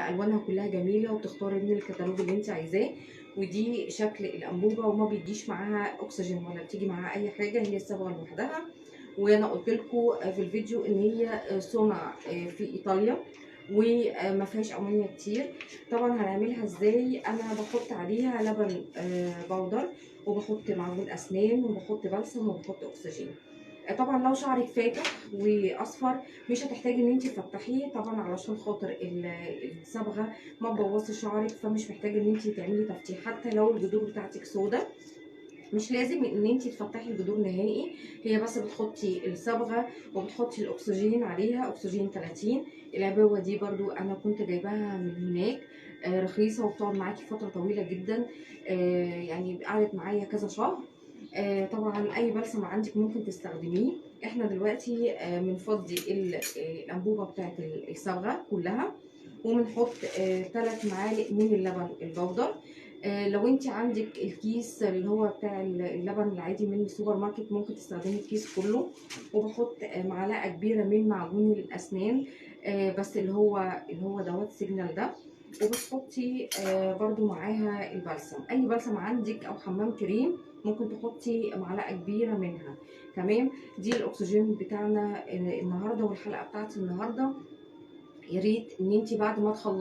الوانها كلها جميله، وبتختاري من الكتالوج اللي انت عايزاه. ودي شكل الانبوبه، وما بيجيش معاها اكسجين ولا بتيجي معاها اي حاجه، هي الصبغه لوحدها. وانا قلت لكم في الفيديو ان هي صنع في ايطاليا، وما فيهاش امونيا كتير. طبعا هنعملها ازاي؟ انا بحط عليها لبن بودر، وبحط معجون اسنان، وبحط بلسم، وبحط اكسجين. طبعا لو شعرك فاتح واصفر مش هتحتاجي ان انت تفتحيه، طبعا علشان خاطر الصبغه ما تبوظش شعرك، فمش محتاجه ان انت تعملي تفتيح. حتى لو الجذور بتاعتك سودا مش لازم ان انت تفتحي الجذور نهائي، هي بس بتحطي الصبغه وبتحطي الاكسجين عليها، اكسجين 30. العبوه دي برضو انا كنت جايباها من هناك، رخيصه وبتقعد معاكي فتره طويله جدا، يعني قعدت معايا كذا شهر. طبعا اي بلسم عندك ممكن تستخدميه. احنا دلوقتي بنفضي الانبوبه بتاعت الصبغه كلها، وبنحط 3 معالق من اللبن البودر. لو انت عندك الكيس اللي هو بتاع اللبن العادي من السوبر ماركت ممكن تستخدمي الكيس كله. وبحط معلقه كبيره من معجون الاسنان، بس اللي هو دوت سيجنال ده. وبتحطي برضو معاها البلسم، اي بلسم عندك او حمام كريم ممكن تحطي معلقه كبيره منها. تمام. دي الاكسجين بتاعنا النهارده، والحلقه بتاعتي النهارده. يا ريت ان انت بعد ما تخلصي